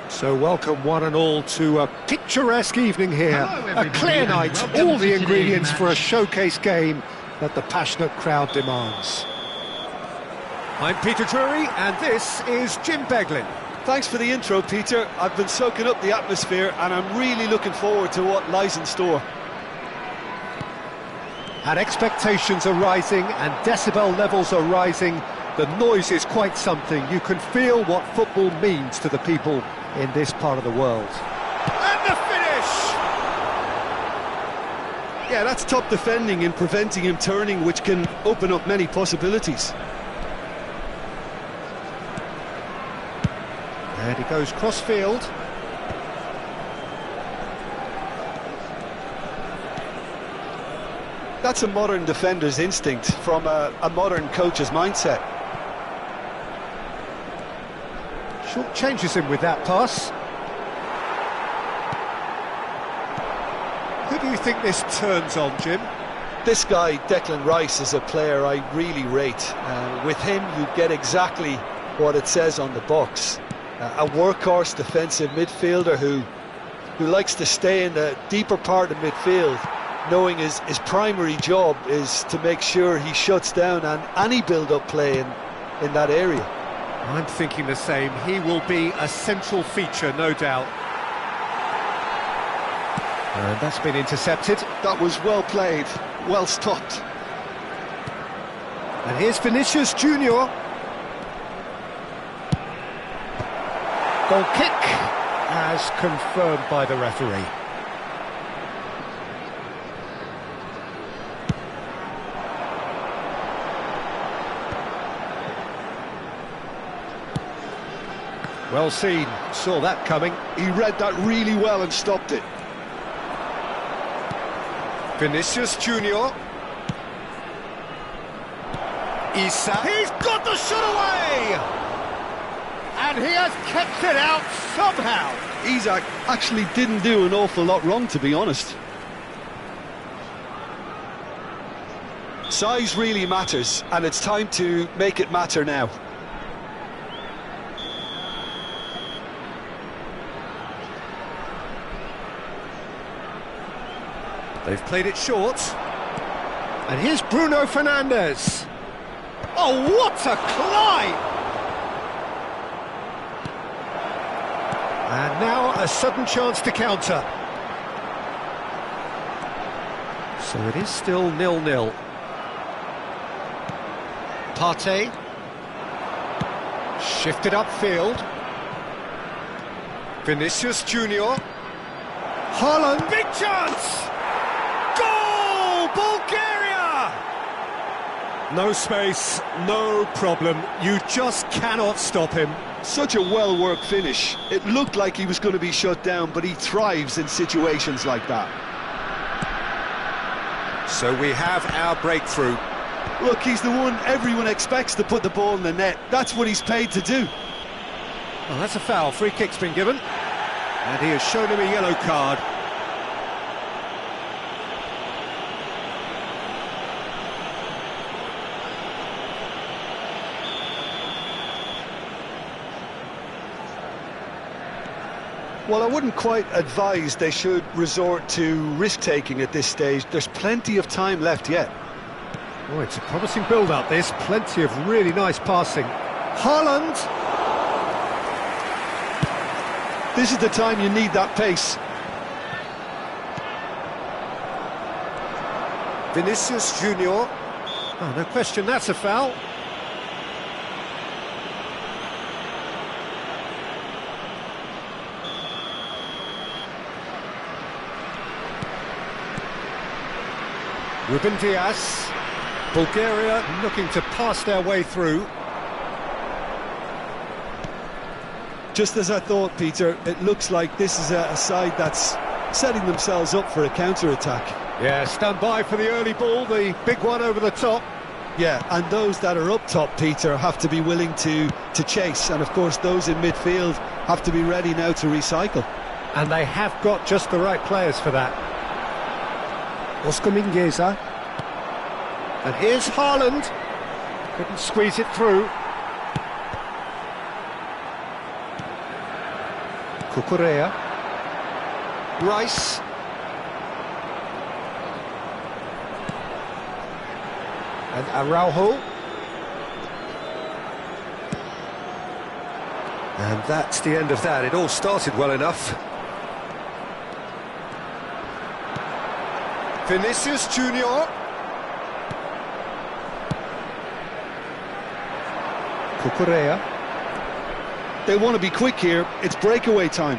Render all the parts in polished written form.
So welcome one and all to a picturesque evening here, a clear night, all the ingredients for a showcase game that the passionate crowd demands. I'm Peter Drury and this is Jim Beglin. Thanks for the intro, Peter. I've been soaking up the atmosphere and I'm really looking forward to what lies in store. And expectations are rising and decibel levels are rising. The noise is quite something. You can feel what football means to the people in this part of the world. And the finish! Yeah, that's top defending and preventing him turning, which can open up many possibilities. And he goes cross-field. That's a modern defender's instinct from a modern coach's mindset. Short changes him with that pass. Who do you think this turns on, Jim? This guy, Declan Rice, is a player I really rate. With him, you get exactly what it says on the box. A workhorse defensive midfielder who likes to stay in the deeper part of midfield, knowing his primary job is to make sure he shuts down any build-up play in that area. I'm thinking the same. He will be a central feature, no doubt. And that's been intercepted. That was well played, well stopped. And here's Vinicius Junior. Goal kick, as confirmed by the referee. Well seen, saw that coming. He read that really well and stopped it. Vinicius Junior. Issa. He's got the shot away! And he has kept it out somehow. Isak actually didn't do an awful lot wrong, to be honest. Size really matters, and it's time to make it matter now. They've played it short. And here's Bruno Fernandes. Oh, what a climb! And now a sudden chance to counter. So it is still 0-0. Partey. Shifted upfield. Vinicius Junior. Haaland. Big chance! Goal! Bulgaria! No space, no problem. You just cannot stop him. Such a well-worked finish. It looked like he was going to be shut down, but he thrives in situations like that. So we have our breakthrough. Look, he's the one everyone expects to put the ball in the net. That's what he's paid to do. Well, that's a foul. Free kick's been given. And he has shown him a yellow card. Well, I wouldn't quite advise they should resort to risk-taking at this stage. There's plenty of time left yet. Oh, it's a promising build-up, this. Plenty of really nice passing. Haaland! This is the time you need that pace. Vinicius Junior. Oh, no question, that's a foul. Ruben Dias. Bulgaria looking to pass their way through. Just as I thought, Peter, it looks like this is a side that's setting themselves up for a counter-attack. Yeah, stand by for the early ball, the big one over the top. Yeah, and those that are up top, Peter, have to be willing to chase. And, of course, those in midfield have to be ready now to recycle. And they have got just the right players for that. Oscar Mingueza. And here's Haaland. Couldn't squeeze it through. Cucurella. Rice. And Araujo. And that's the end of that. It all started well enough. Vinicius Junior. Cucurella. They want to be quick here. It's breakaway time.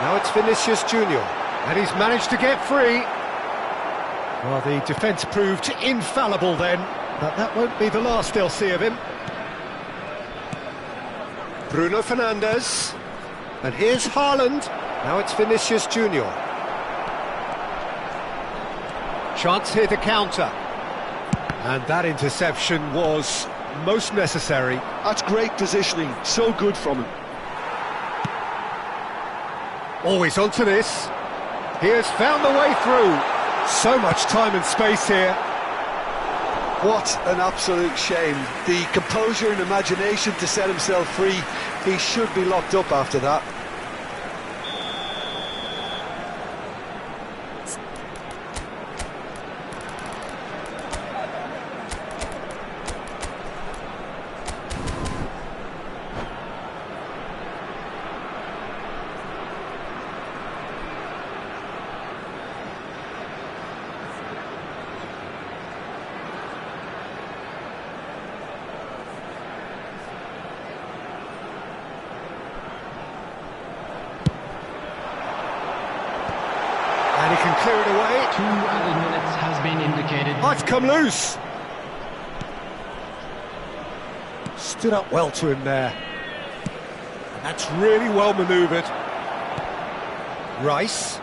Now it's Vinicius Junior, and he's managed to get free. Well, the defence proved infallible then, but that won't be the last they'll see of him. Bruno Fernandes, and here's Haaland. Now it's Vinicius Junior. Chance here to counter. And that interception was most necessary. That's great positioning, so good from him. Always onto this. He has found the way through. So much time and space here. What an absolute shame. The composure and imagination to set himself free. He should be locked up after that. And he can clear it away. 2 added minutes has been indicated. Oh, it's come loose. Stood up well to him there. And that's really well manoeuvred. Rice.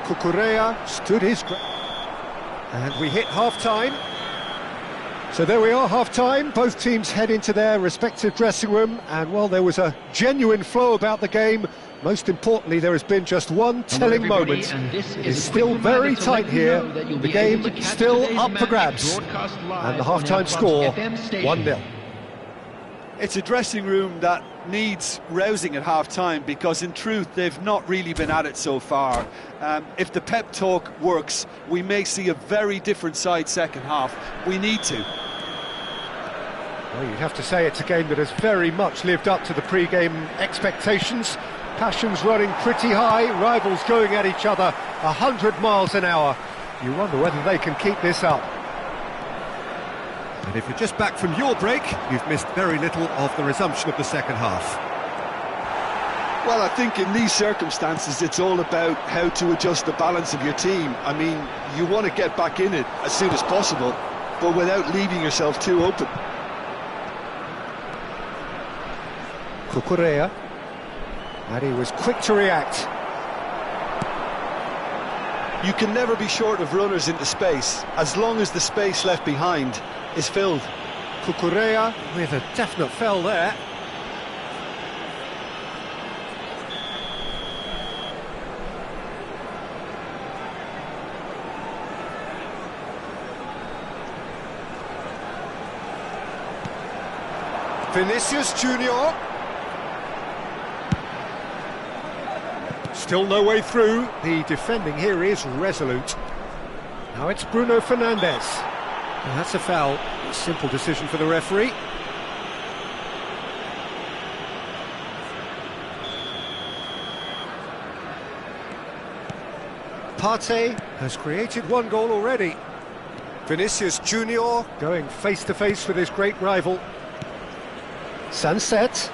Cucurella stood his ground. And we hit half-time. So there we are, half-time. Both teams head into their respective dressing room, and while there was a genuine flow about the game, most importantly, there has been just one telling moment. It is still very tight here. The game still up for grabs, and the half-time score, 1-0. It's a dressing room that needs rousing at half-time, because in truth they've not really been at it so far. If the pep talk works, we may see a very different side second half. We need to. Well, you'd have to say it's a game that has very much lived up to the pre-game expectations. Passions running pretty high, rivals going at each other 100 miles an hour. You wonder whether they can keep this up. And if you're just back from your break, you've missed very little of the resumption of the second half. Well, I think in these circumstances it's all about how to adjust the balance of your team. I mean, you want to get back in it as soon as possible, but without leaving yourself too open. Cucurella, and he was quick to react. You can never be short of runners into space, as long as the space left behind is filled. Cucurella with a definite foul there. Vinicius Junior. Still no way through. The defending here is resolute. Now it's Bruno Fernandes. Well, that's a foul. A simple decision for the referee. Partey has created one goal already. Vinicius Junior going face-to-face with his great rival. Sunset.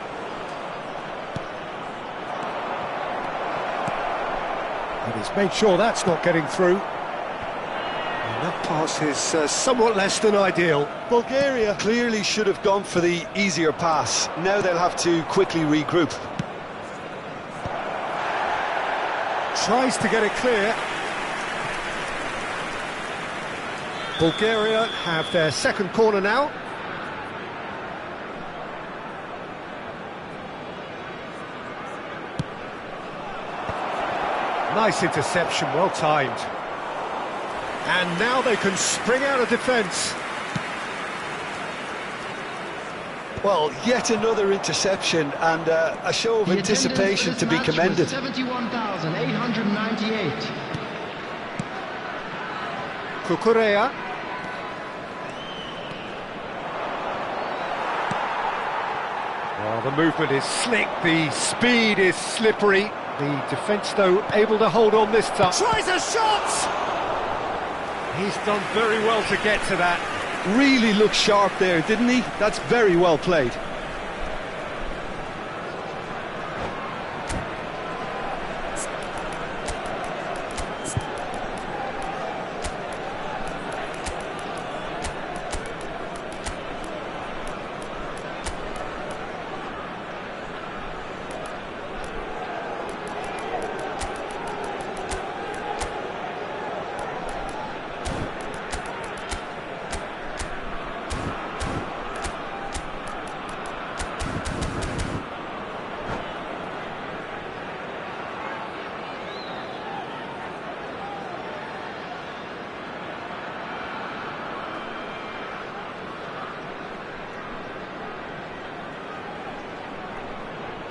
And he's made sure that's not getting through. And that pass is somewhat less than ideal. Bulgaria clearly should have gone for the easier pass. Now they'll have to quickly regroup. Tries to get it clear. Bulgaria have their second corner now. Nice interception, well timed. And now they can spring out of defence. Well, yet another interception and a show of anticipation to be commended. 71,898. Cucurella. Well, the movement is slick, the speed is slippery. The defence, though, able to hold on this time. Tries a shot! He's done very well to get to that. Really looked sharp there, didn't he? That's very well played.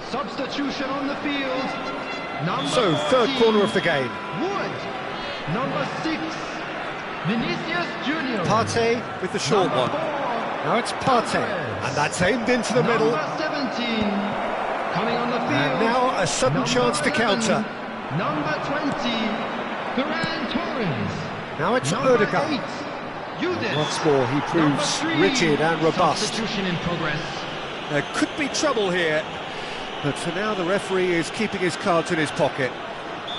Substitution on the field. So, third corner of the game. Wood. Number 6. Vinicius Junior. Partey with the short Number one. 4. Now it's Partey. And that's aimed into the middle. Number 17. Coming on the field. And now a sudden Number chance to 11. counter. Number 20. Torres. Now it's Number Odegaard. 8. Judas. Once more, he proves Number 3. rigid and robust. Substitution in progress. There could be trouble here. But for now, the referee is keeping his cards in his pocket.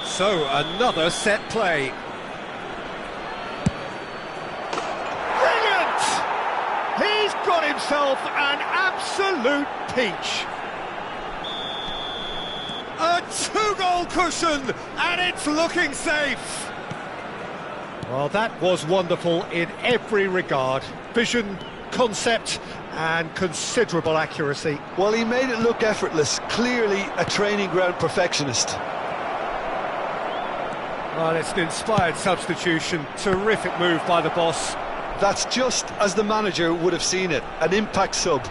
So, another set play. Brilliant! He's got himself an absolute peach. A two-goal cushion, and it's looking safe. Well, that was wonderful in every regard. Vision, concept, and considerable accuracy. Well, he made it look effortless. Clearly a training ground perfectionist. Well, it's an inspired substitution. Terrific move by the boss. That's just as the manager would have seen it. An impact sub.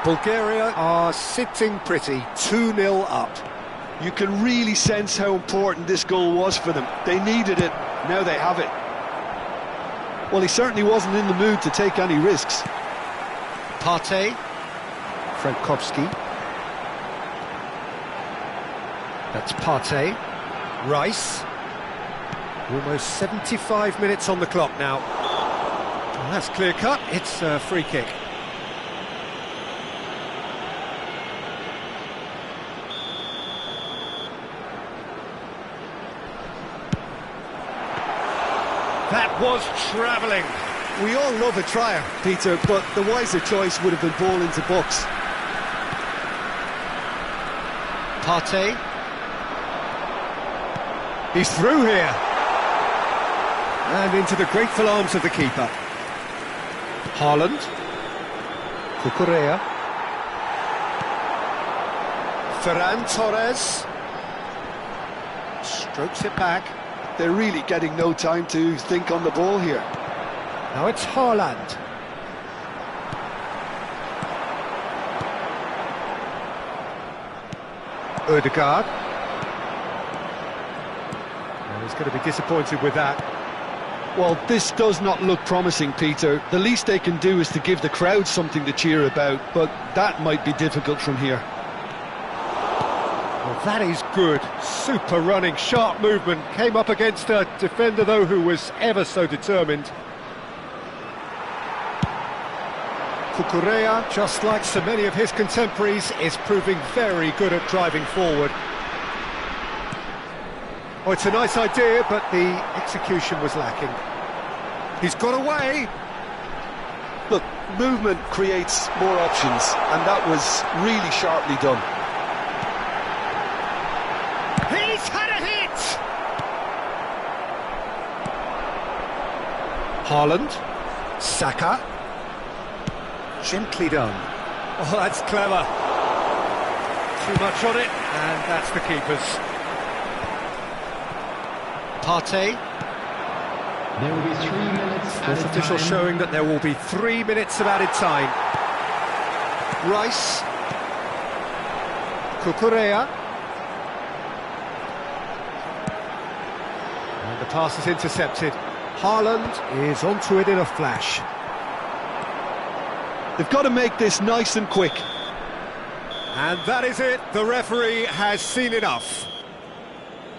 Bulgaria are sitting pretty, 2-0 up. You can really sense how important this goal was for them. They needed it, now they have it. Well, he certainly wasn't in the mood to take any risks. Partey, Frankowski. That's Partey. Rice. Almost 75 minutes on the clock now. Well, that's clear cut. It's a free kick. That was travelling. We all love a trier, Peter, but the wiser choice would have been ball into box. Partey. He's through here. And into the grateful arms of the keeper. Haaland. Cucurella. Ferran Torres. Strokes it back. They're really getting no time to think on the ball here. Now it's Haaland. Ødegaard. Well, he's going to be disappointed with that. Well, this does not look promising, Peter. The least they can do is to give the crowd something to cheer about, but that might be difficult from here. Well, that is good. Super running, sharp movement. Came up against a defender, though, who was ever so determined. Cucurella, just like so many of his contemporaries, is proving very good at driving forward. Oh, it's a nice idea, but the execution was lacking. He's got away. Look, movement creates more options, and that was really sharply done. He's had a hit! Haaland. Saka. Gently done. Oh, that's clever. Too much on it, and that's the keeper's. Partey. There will be 3 minutes Fourth added official time. showing that there will be 3 minutes of added time. Rice. Cucurella. And the pass is intercepted. Haaland is onto it in a flash. They've got to make this nice and quick. And that is it. The referee has seen enough.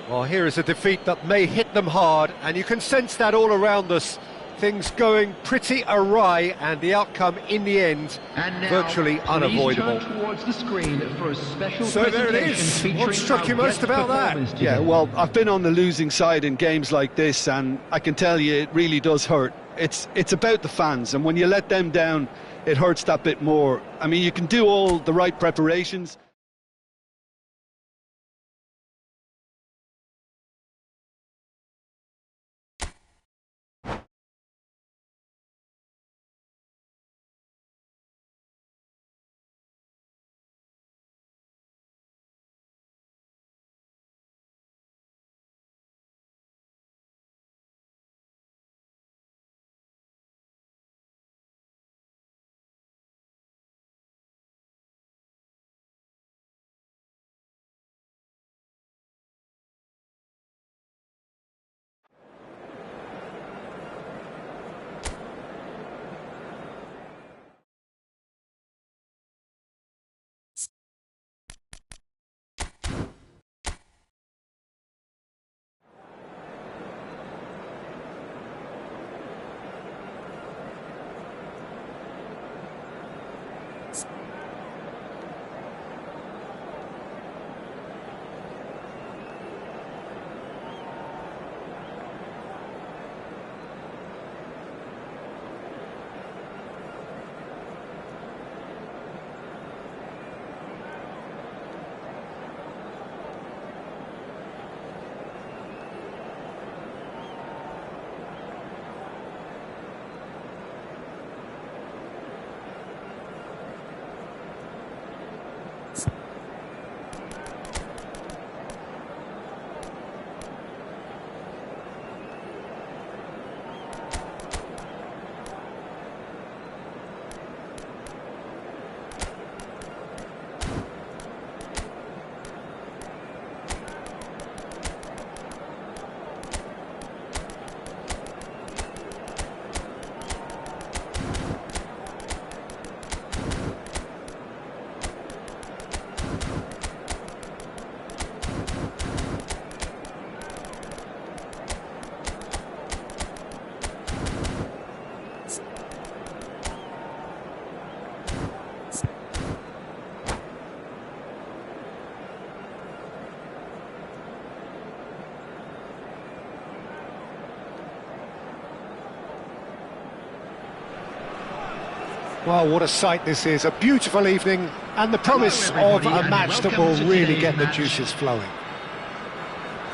Well, here is a defeat that may hit them hard, and you can sense that all around us. Things going pretty awry, and the outcome in the end And now, virtually unavoidable. Please turn towards the screen for a special So there it presentation is. featuring What struck you our most guest about that? performance today. Yeah, well, I've been on the losing side in games like this, and I can tell you it really does hurt. It's about the fans, and when you let them down, it hurts that bit more. I mean, you can do all the right preparations. Well, what a sight this is. A beautiful evening, and the promise Hello, of everybody, a and match that welcome will to really today's get the match. juices flowing.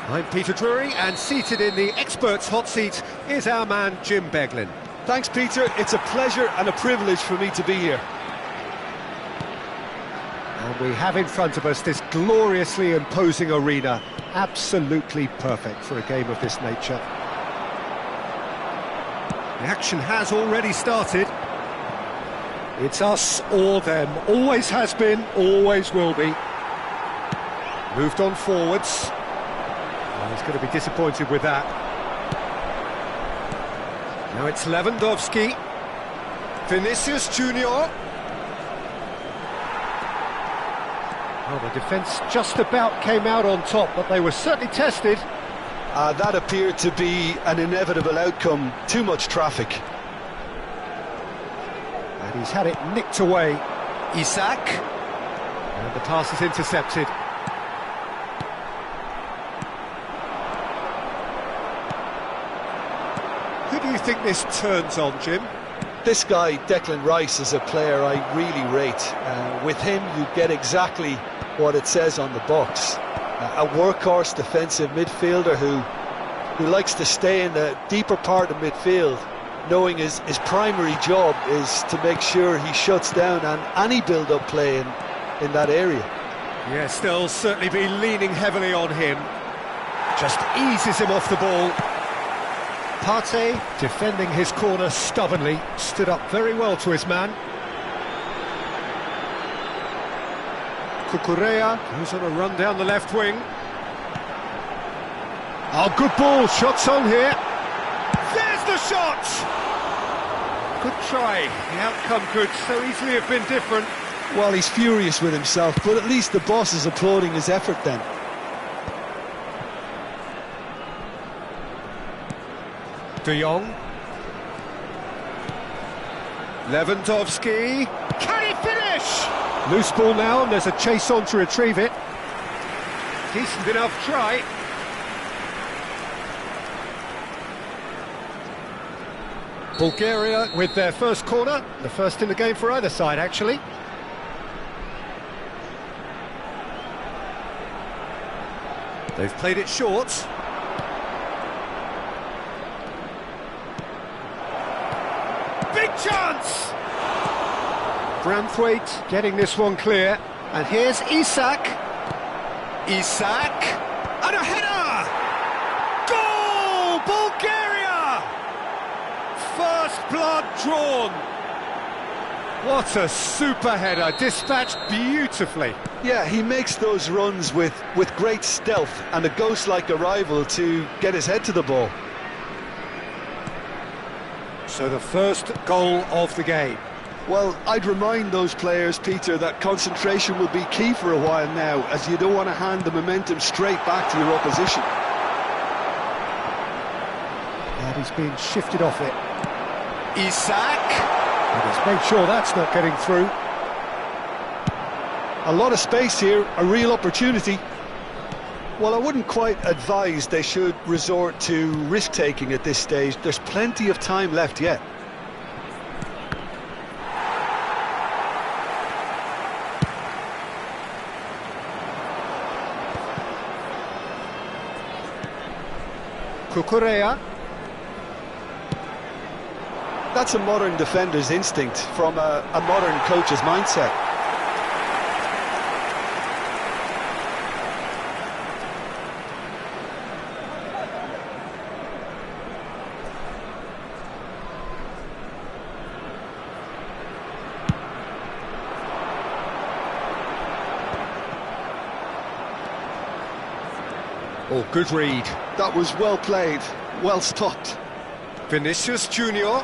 I'm Peter Drury, and seated in the experts' hot seat is our man Jim Beglin. Thanks, Peter. It's a pleasure and a privilege for me to be here. And we have in front of us this gloriously imposing arena, absolutely perfect for a game of this nature. The action has already started. It's us or them, always has been, always will be. Moved on forwards. Oh, he's going to be disappointed with that. Now it's Lewandowski. Vinicius Junior. Well, the defence just about came out on top, but they were certainly tested. That appeared to be an inevitable outcome. Too much traffic. And he's had it nicked away. Isak. And the pass is intercepted. Who do you think this turns on, Jim? This guy, Declan Rice, is a player I really rate. With him, you get exactly what it says on the box. A workhorse defensive midfielder who likes to stay in the deeper part of midfield, knowing his primary job is to make sure he shuts down any build-up play in that area. Yeah, still certainly be leaning heavily on him. Just eases him off the ball. Partey, defending his corner stubbornly, stood up very well to his man. Cucurella goes on a run down the left wing. Oh, good ball, shots on here. There's the shot! Good try, the outcome could so easily have been different. Well, he's furious with himself, but at least the boss is applauding his effort then. De Jong. Lewandowski. Can he finish? Loose ball now, and there's a chase on to retrieve it. Decent enough try. Bulgaria with their first corner, the first in the game for either side, actually. They've played it short. Big chance! Branthwaite getting this one clear. And here's Isak. Isak! And a header! Goal! Bulgaria! First blood drawn. What a super header, dispatched beautifully. Yeah, he makes those runs with great stealth and a ghost-like arrival to get his head to the ball. So the first goal of the game. Well, I'd remind those players, Peter, that concentration will be key for a while now, as you don't want to hand the momentum straight back to your opposition. And he's been shifted off it. Isak! And he's made sure that's not getting through. A lot of space here, a real opportunity. Well, I wouldn't quite advise they should resort to risk-taking at this stage. There's plenty of time left yet. Cucurella. That's a modern defender's instinct from a modern coach's mindset. Oh, good read. That was well played, well stopped. Vinicius Junior.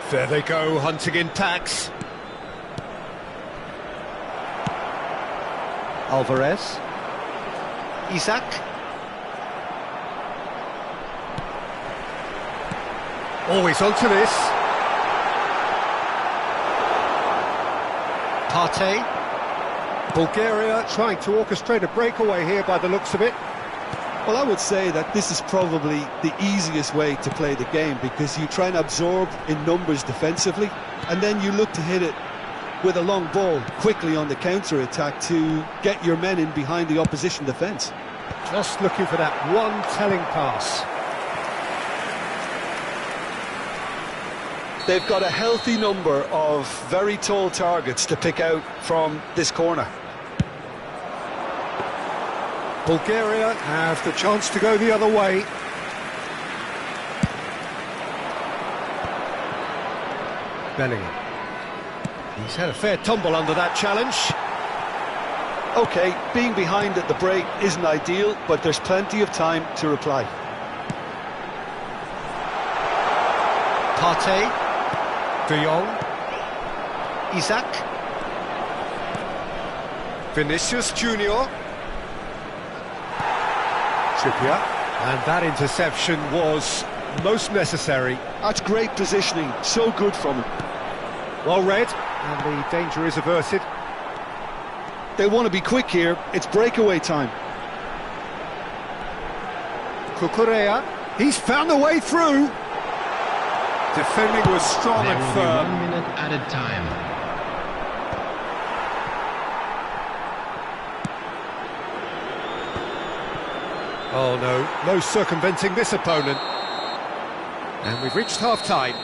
There they go, hunting in packs. Alvarez. Isak. Oh, he's onto this. Partey. Bulgaria trying to orchestrate a breakaway here by the looks of it. Well, I would say that this is probably the easiest way to play the game, because you try and absorb in numbers defensively, and then you look to hit it with a long ball quickly on the counter-attack to get your men in behind the opposition defence. Just looking for that one telling pass. They've got a healthy number of very tall targets to pick out from this corner. Bulgaria have the chance to go the other way. Bellingham. He's had a fair tumble under that challenge. OK, being behind at the break isn't ideal, but there's plenty of time to reply. Partey, De Jong, Isaac, Vinicius Junior, Trippier, and that interception was most necessary. That's great positioning, so good from him. Well read, and the danger is averted. They want to be quick here, it's breakaway time. Cucurella, he's found a way through. Defending was strong There and will be firm. 1 minute added time. Oh no, no circumventing this opponent. And we've reached half-time.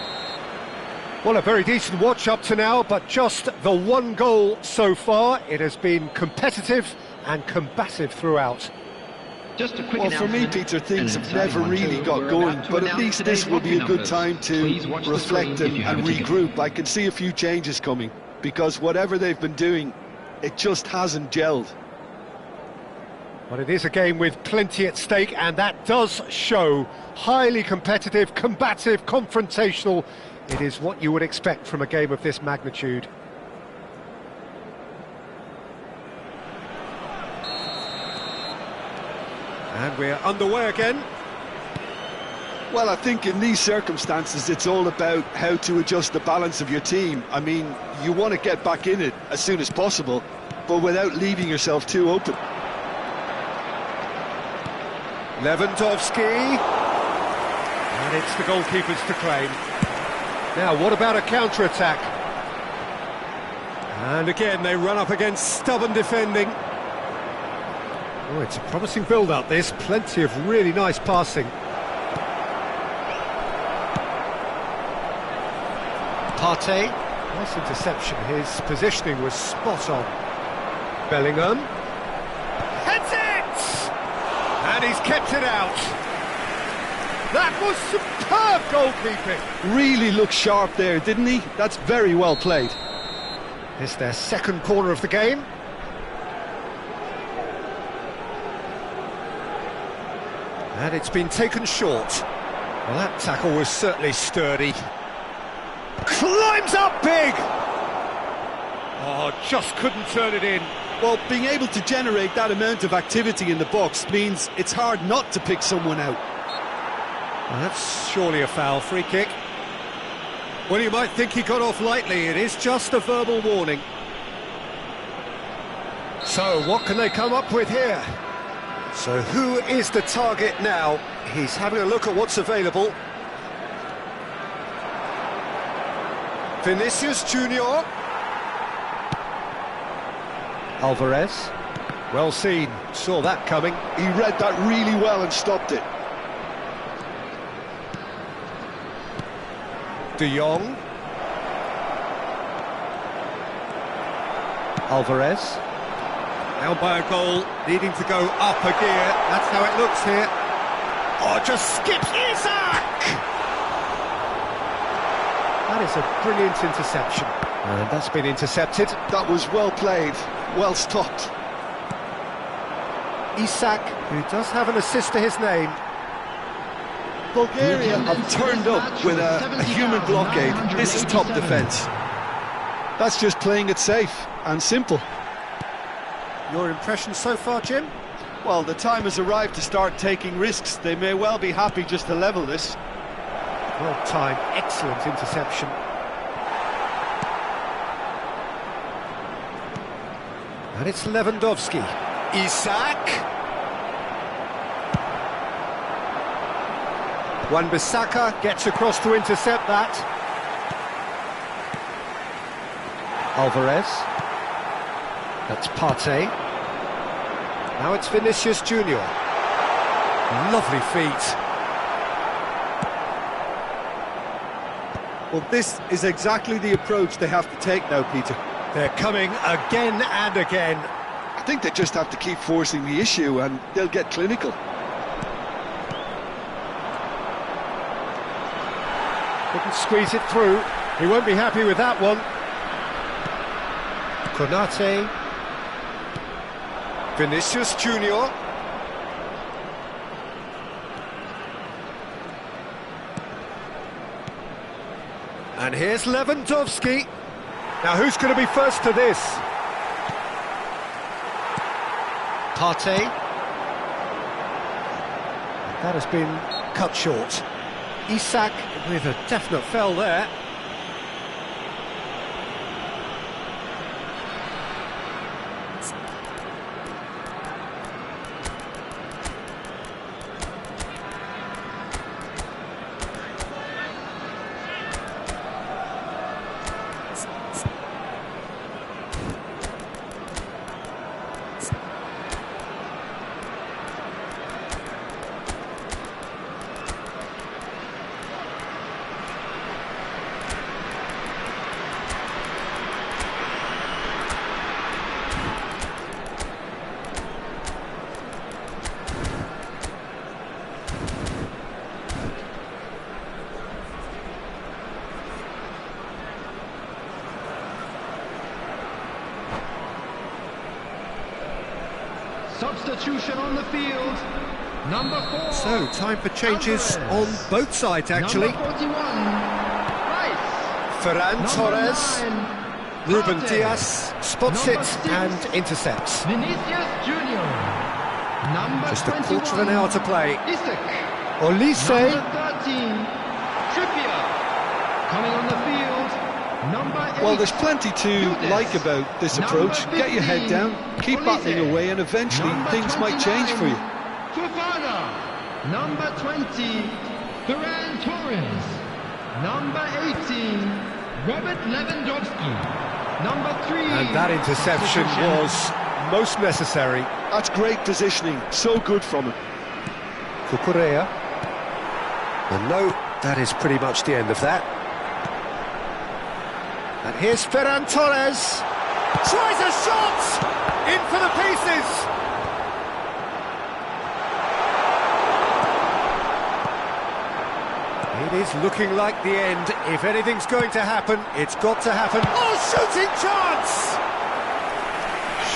Well, a very decent watch up to now, but just the one goal so far. It has been competitive and combative throughout. Just a quick Well, for me, announcement. Peter, things An have never exciting one really too. got We're going, about to but at announce least this today's will be a lucky good numbers. time to Please watch the reflect screen if you have and a ticket. regroup. I can see a few changes coming, because whatever they've been doing, it just hasn't gelled. But it is a game with plenty at stake, and that does show. Highly competitive, combative, confrontational. It is what you would expect from a game of this magnitude. And we're underway again. Well, I think in these circumstances, it's all about how to adjust the balance of your team. I mean, you want to get back in it as soon as possible, but without leaving yourself too open. Lewandowski. And it's the goalkeepers to claim. Now, what about a counter-attack? And again, they run up against stubborn defending. Oh, it's a promising build-up, this. Plenty of really nice passing. Partey. Nice interception. His positioning was spot on. Bellingham. Heads it! And he's kept it out. That was superb goalkeeping. Really looked sharp there, didn't he? That's very well played. It's their second corner of the game. And it's been taken short. Well, that tackle was certainly sturdy. Climbs up big! Oh, just couldn't turn it in. Well, being able to generate that amount of activity in the box means it's hard not to pick someone out. Well, that's surely a foul. Free kick. Well, you might think he got off lightly. It is just a verbal warning. So, what can they come up with here? So, who is the target now? He's having a look at what's available. Vinicius Junior. Alvarez. Well seen. Saw that coming. He read that really well and stopped it. De Jong. Alvarez. Now by a goal, needing to go up a gear. That's how it looks here. Oh, just skips Isaac! That is a brilliant interception. And that's been intercepted. That was well played, well stopped. Isaac, who does have an assist to his name. Bulgaria have turned up with a human blockade. This is top defence. That's just playing it safe and simple. Your impression so far, Jim? Well, the time has arrived to start taking risks. They may well be happy just to level this. Well timed, excellent interception. And it's Lewandowski. Isaac. Wan-Bissaka gets across to intercept that. Alvarez. That's Partey. Now it's Vinicius Junior. Lovely feet. Well, this is exactly the approach they have to take now, Peter. They're coming again and again. I think they just have to keep forcing the issue and they'll get clinical. Couldn't squeeze it through. He won't be happy with that one. Konate. Vinicius Junior. And here's Lewandowski. Now who's going to be first to this? Partey. That has been cut short. Isak with a definite foul there. Substitution on the field. Number 4. So, time for changes Alvarez. on both sides, actually. Number 41. Rice. Ferran Number Torres, 9. Ruben Partey. Dias spots Number it 6. and intercepts. Vinicius Junior. Number Just a 21. quarter of an hour to play. Isak. Olise. Number 13. Trippier. Coming on the field. Number 8. Well, there's plenty to like about this approach. Get your head down, keep battling away, and eventually things might change for you. Fofana. Number 20. Ferran Torres. Number 18. Robert Lewandowski. Number 3. And that interception was most necessary. That's great positioning, so good from him. Cucurella. And no, that is pretty much the end of that. And here's Ferran Torres. Tries a shot! In for the pieces! It is looking like the end. If anything's going to happen, it's got to happen. Oh, shooting chance!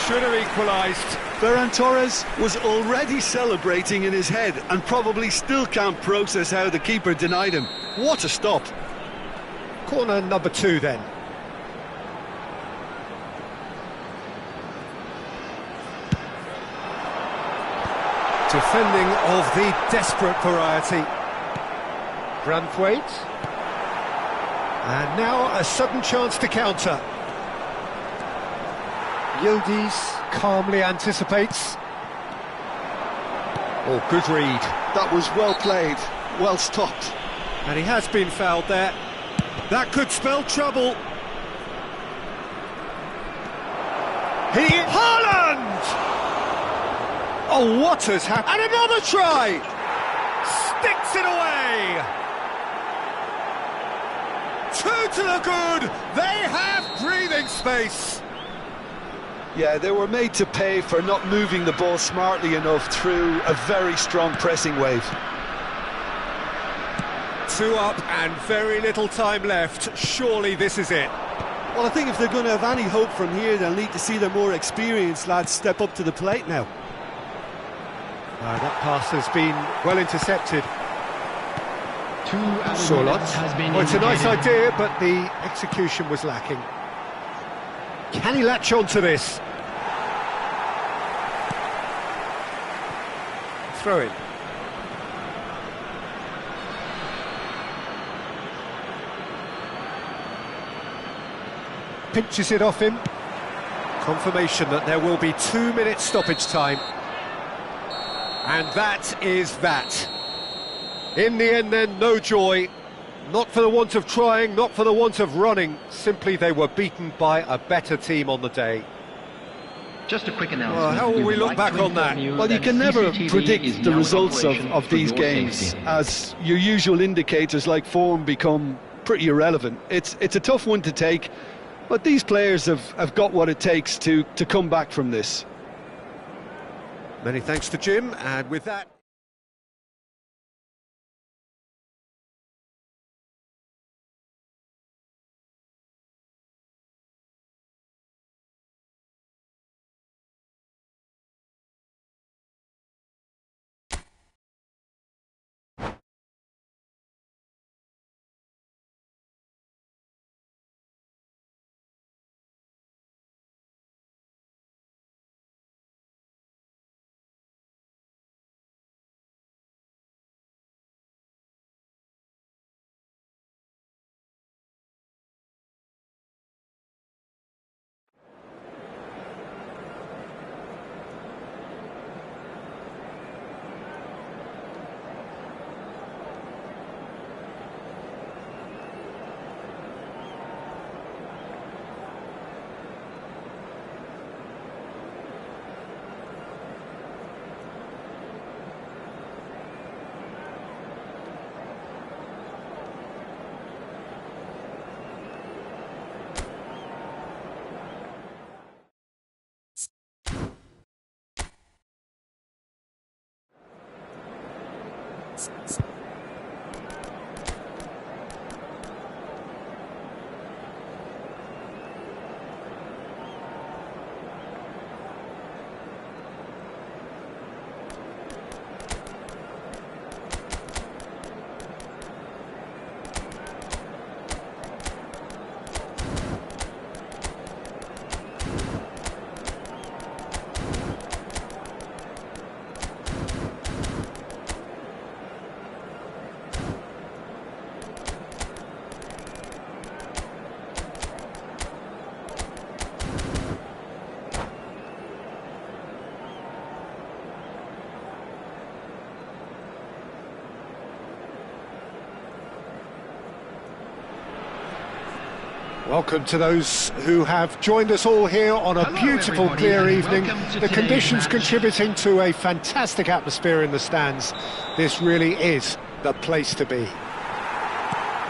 Should have equalised. Ferran Torres was already celebrating in his head and probably still can't process how the keeper denied him. What a stop. Corner number 2 then. Defending of the desperate variety. Branthwaite. And now a sudden chance to counter. Yildiz calmly anticipates. Oh, good read. That was well played, well stopped. And he has been fouled there. That could spell trouble. Haaland! Oh, what has happened? And another try! Sticks it away! 2 to the good! They have breathing space! Yeah, they were made to pay for not moving the ball smartly enough through a very strong pressing wave. 2 up and very little time left. Surely this is it. Well, I think if they're going to have any hope from here, they'll need to see their more experienced lads step up to the plate now. That pass has been well intercepted. 2 added Sorloth. minutes has been Well, it's a nice indicated. idea, but the execution was lacking. Can he latch on to this? Throw in. Pinches it off him. Confirmation that there will be 2 minutes stoppage time. And that is that. In the end then, no joy. Not for the want of trying, not for the want of running. Simply they were beaten by a better team on the day. Just a quick announcement. Well, how will we would look like back to on that? inform you Well, you that can never CCTV is predict the now in results operation of for these your games, safety. as your usual indicators like form become pretty irrelevant. It's a tough one to take, but these players have got what it takes to come back from this. Many thanks to Jim, and with that... Welcome to those who have joined us all here on a beautiful, clear evening. The conditions contributing to a fantastic atmosphere in the stands. This really is the place to be.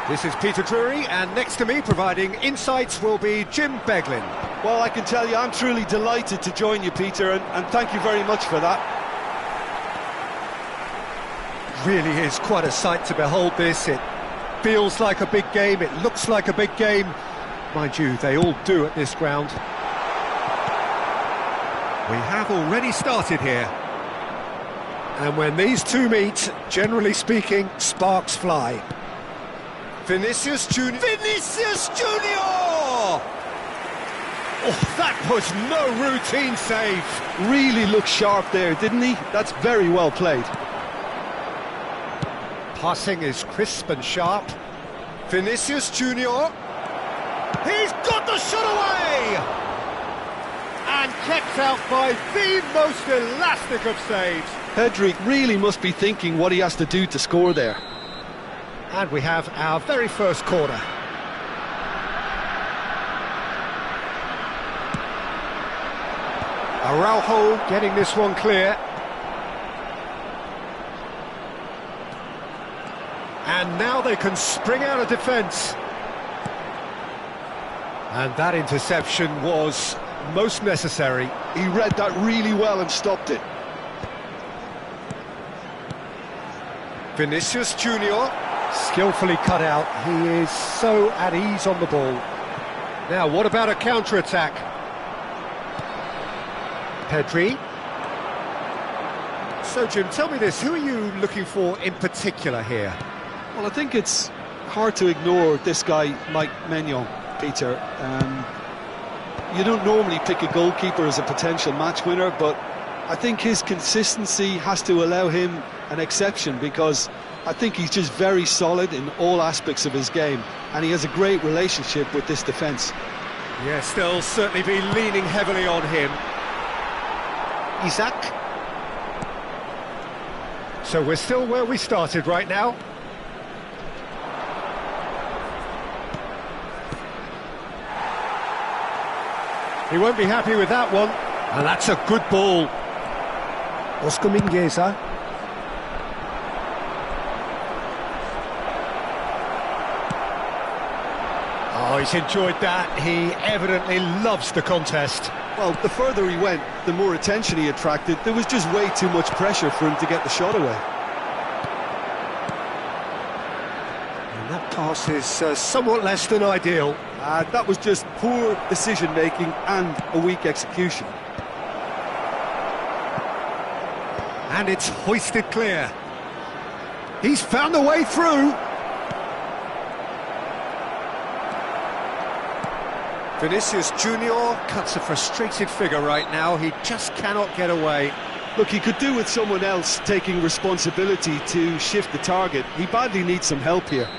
This is Peter Drury, and next to me, providing insights, will be Jim Beglin. Well, I can tell you, I'm truly delighted to join you, Peter, and thank you very much for that. Really is quite a sight to behold this. It feels like a big game, it looks like a big game. Mind you, they all do at this ground. We have already started here. And when these two meet, generally speaking, sparks fly. Vinicius Junior. Vinicius Junior! Oh, that was no routine save. Really looked sharp there, didn't he? That's very well played. Passing is crisp and sharp. Vinicius Junior. He's got the shot away! And kept out by the most elastic of saves. Pedri really must be thinking what he has to do to score there. And we have our very first corner. Araujo getting this one clear. And now they can spring out of defence. And that interception was most necessary. He read that really well and stopped it. Vinicius Junior, skillfully cut out. He is so at ease on the ball. Now, what about a counter-attack? Pedri. So, Jim, tell me this, who are you looking for in particular here? Well, I think it's hard to ignore this guy, Mike Maignan, Peter. You don't normally pick a goalkeeper as a potential match winner, but I think his consistency has to allow him an exception, because I think he's just very solid in all aspects of his game, and he has a great relationship with this defence. Yes, they'll certainly be leaning heavily on him. Isaac. So we're still where we started right now. He won't be happy with that one. And that's a good ball. Oscar Mingueza. Oh, he's enjoyed that. He evidently loves the contest. Well, the further he went, the more attention he attracted. There was just way too much pressure for him to get the shot away. And that pass is somewhat less than ideal. That was just poor decision-making and a weak execution. And it's hoisted clear. He's found a way through. Vinicius Junior cuts a frustrated figure right now. He just cannot get away. Look, he could do with someone else taking responsibility to shift the target. He badly needs some help here.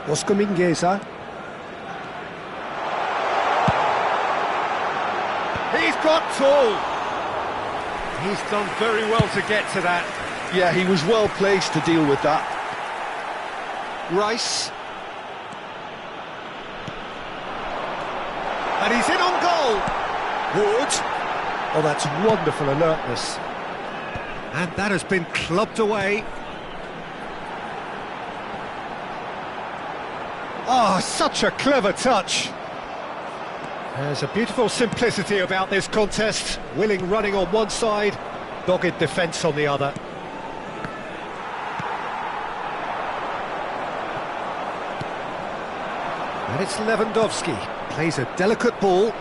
Oscar Mingueza. He's got tall. He's done very well to get to that. Yeah, he was well placed to deal with that. Rice. And he's in on goal. Wood. Oh, that's wonderful alertness. And that has been clubbed away. Oh, such a clever touch. There's a beautiful simplicity about this contest. Willing running on one side, dogged defence on the other. And it's Lewandowski. Plays a delicate ball.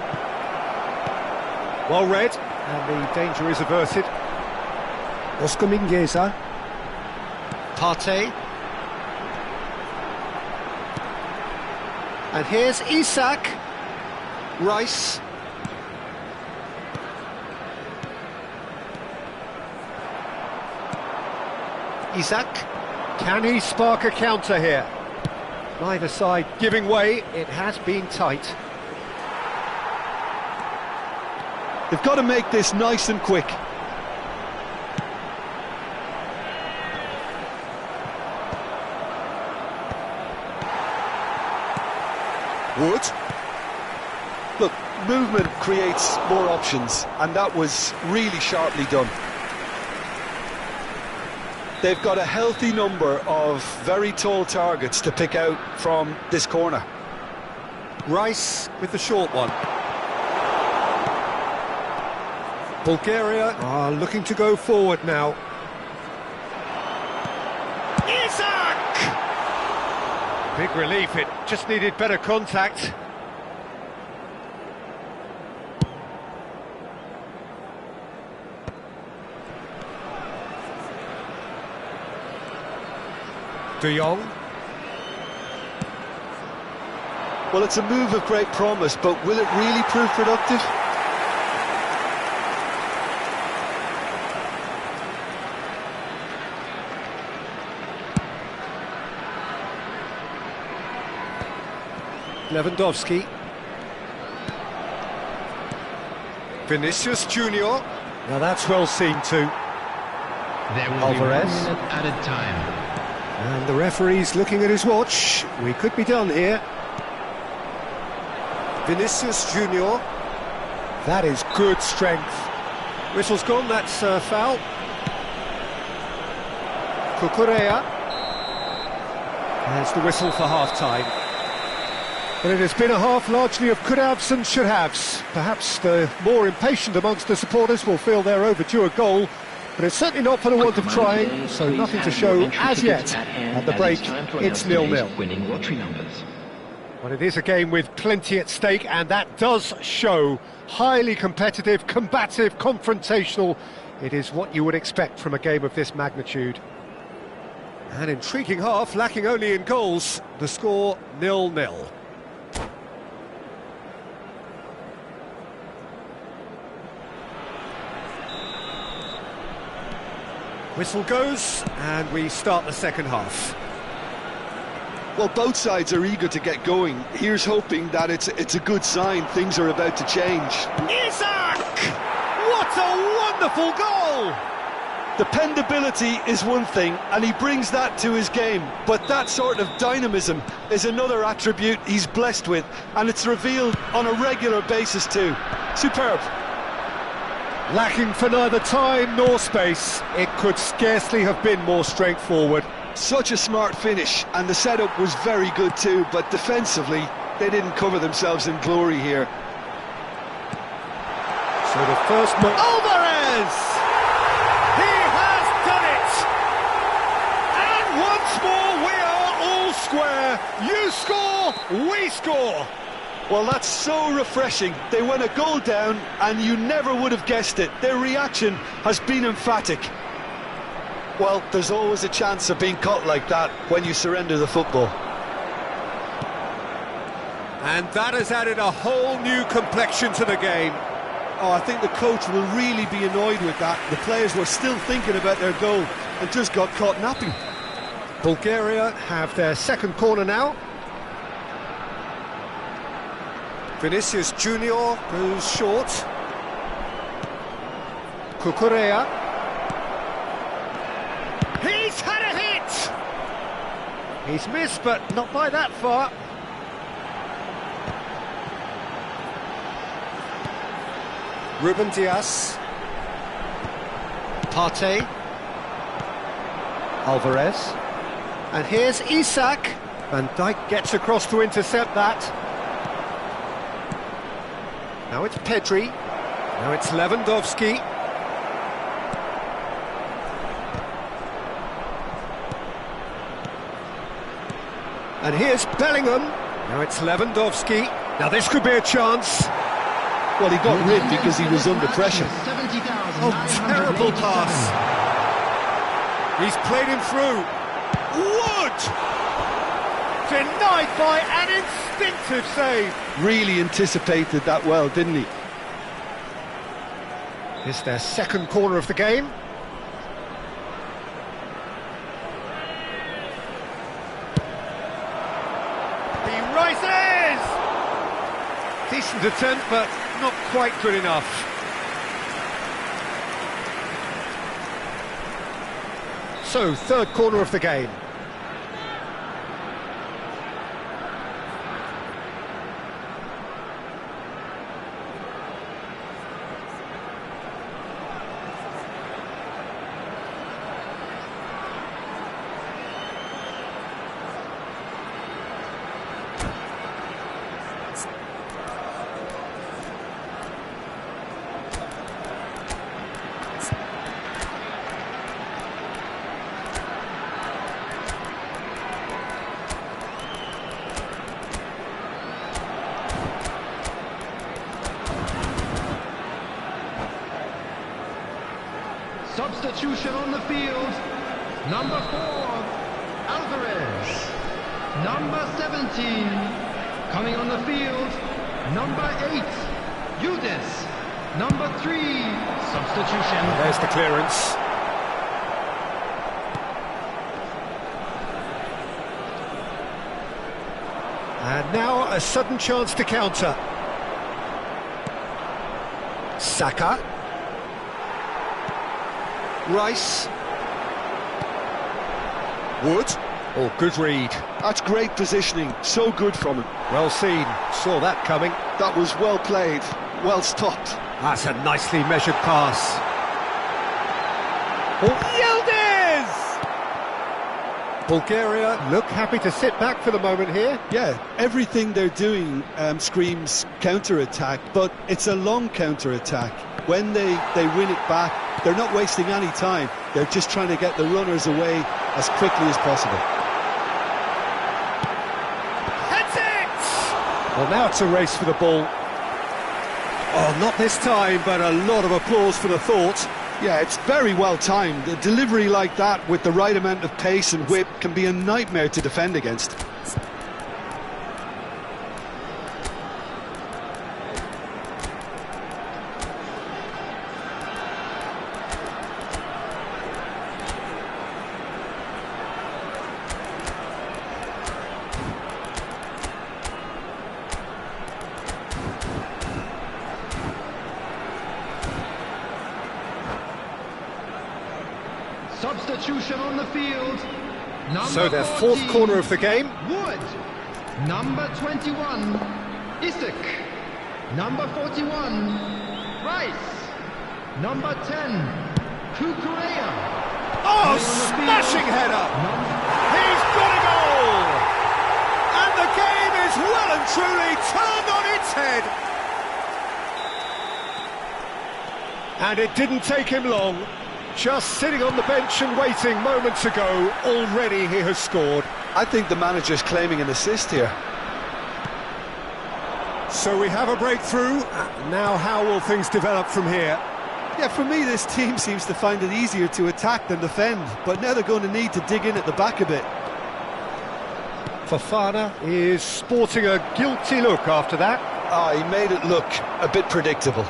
Well read, and the danger is averted. Oscar Mingueza. Partey. And here's Isak. Rice. Isak. Can he spark a counter here? Neither side giving way. It has been tight. They've got to make this nice and quick. Wood. Look, movement creates more options, and that was really sharply done. They've got a healthy number of very tall targets to pick out from this corner. Rice with the short one. Bulgaria are looking to go forward now. Isak! Big relief, it just needed better contact. De Jong. Well, it's a move of great promise, but will it really prove productive? Lewandowski. Vinicius Junior. Now that's well seen too. There will Alvarez. be 1 minute added time. And the referee's looking at his watch. We could be done here. Vinicius Junior. That is good strength. Whistle's gone, that's a foul. Cucurella. There's the whistle for half-time. But it has been a half largely of could-haves and should-haves. Perhaps the more impatient amongst the supporters will feel they're overdue a goal, but it's certainly not for the want of trying, so nothing to show as yet. At the break, it's 0-0. Winning lottery numbers. Well, it is a game with plenty at stake, and that does show. Highly competitive, combative, confrontational. It is what you would expect from a game of this magnitude. An intriguing half, lacking only in goals. The score 0-0. Whistle goes, and we start the second half. Well, both sides are eager to get going. Here's hoping that it's a good sign. Things are about to change. Isak! What a wonderful goal! Dependability is one thing, and he brings that to his game. But that sort of dynamism is another attribute he's blessed with, and it's revealed on a regular basis too. Superb. Lacking for neither time nor space. It could scarcely have been more straightforward. Such a smart finish, and the setup was very good too, but defensively, they didn't cover themselves in glory here. So the first move... Alvarez! He has done it! And once more we are all square. You score, we score. Well, that's so refreshing. They went a goal down, and you never would have guessed it. Their reaction has been emphatic. Well, there's always a chance of being caught like that when you surrender the football. And that has added a whole new complexion to the game. Oh, I think the coach will really be annoyed with that. The players were still thinking about their goal and just got caught napping. Bulgaria have their second corner now. Vinicius Junior goes short. Cucurella. He's had a hit! He's missed, but not by that far. Ruben Dias. Partey. Alvarez. And here's Isak. Van Dijk gets across to intercept that. Now it's Pedri. Now it's Lewandowski. And here's Bellingham. Now it's Lewandowski. Now this could be a chance. Well, he got rid because he was under pressure. Oh, terrible pass. He's played him through. Wood! Denied by an instinctive save. Really anticipated that well, didn't he? It's their second corner of the game. He rises! Decent attempt, but not quite good enough. So, third corner of the game. Substitution on the field. Number 4, Alvarez. Number 17, coming on the field. Number 8, Udis. Number 3, substitution. There's the clearance. And now a sudden chance to counter. Saka. Rice. Wood. Oh, good read. That's great positioning, so good from him. Well seen, saw that coming. That was well played, well stopped. That's a nicely measured pass. Oh, Yildiz! Bulgaria look happy to sit back for the moment here. Yeah, everything they're doing screams counter-attack, but it's a long counter-attack. When they win it back, they're not wasting any time. They're just trying to get the runners away as quickly as possible. Heads it! Well, now it's a race for the ball. Oh, not this time, but a lot of applause for the thought. Yeah, it's very well timed. A delivery like that with the right amount of pace and whip can be a nightmare to defend against. Substitution on the field. So their fourth corner of the game. Wood. Number 21, Isak. Number 41, Rice. Number 10, Kukurea. Oh, smashing header! He's got a goal! And the game is well and truly turned on its head. And it didn't take him long. Just sitting on the bench and waiting moments ago, already he has scored. I think the manager's claiming an assist here. So we have a breakthrough. Now how will things develop from here? Yeah, for me, this team seems to find it easier to attack than defend, but now they're going to need to dig in at the back a bit. Fofana is sporting a guilty look after that. He made it look a bit predictable.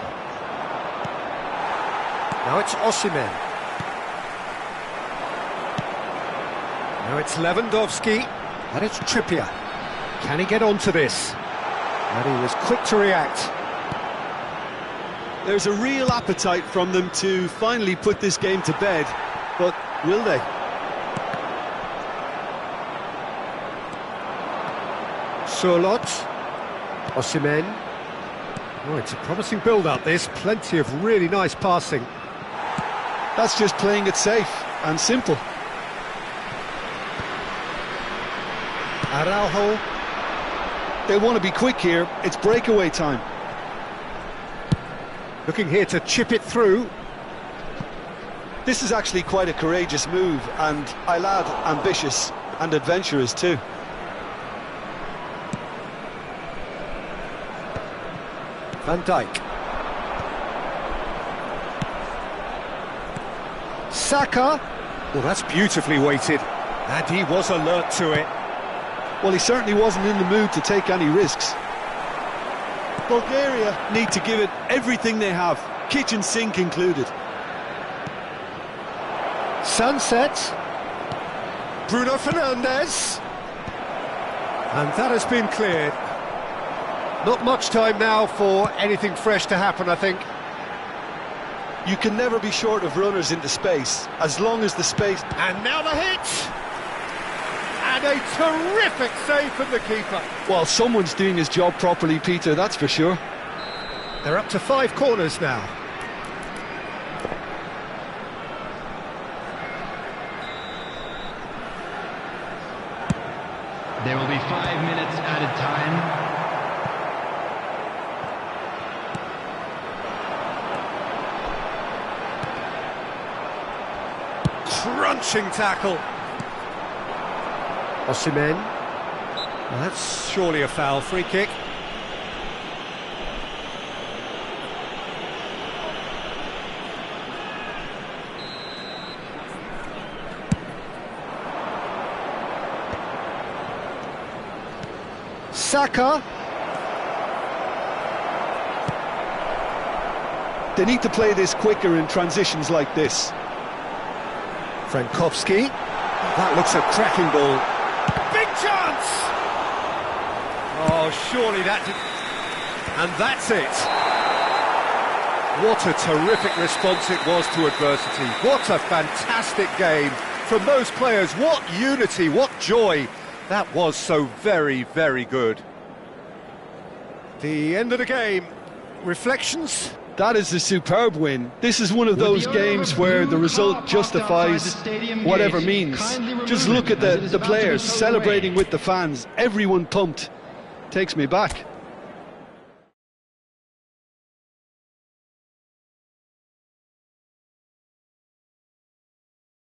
Now it's Osimhen. Now it's Lewandowski, and it's Trippier. Can he get onto this? And he was quick to react. There's a real appetite from them to finally put this game to bed, but will they? Surlot. Osimhen. Oh, it's a promising build-up, this. Plenty of really nice passing. That's just playing it safe and simple. Araujo. They want to be quick here. It's breakaway time. Looking here to chip it through. This is actually quite a courageous move, and I'll add ambitious and adventurous too. Van Dijk. Saka. Well, that's beautifully weighted. And he was alert to it. Well, he certainly wasn't in the mood to take any risks. Bulgaria need to give it everything they have, kitchen sink included. Sunset. Bruno Fernandes. And that has been cleared. Not much time now for anything fresh to happen, I think. You can never be short of runners into space, as long as the space... And now the hit! And a terrific save from the keeper. Well, someone's doing his job properly, Peter, that's for sure. They're up to 5 corners now. There will be 5 minutes added time. Crunching tackle. Osimhen. Well, that's surely a foul. Free kick. Saka. They need to play this quicker in transitions like this. Frankowski. That looks a cracking ball. Big chance! Oh, surely that did... And that's it. What a terrific response it was to adversity. What a fantastic game from those players. What unity, what joy. That was so very, very good. The end of the game. Reflections? That is a superb win. This is one of those games where the result justifies whatever means. Just look at the players celebrating with the fans. Everyone pumped. Takes me back.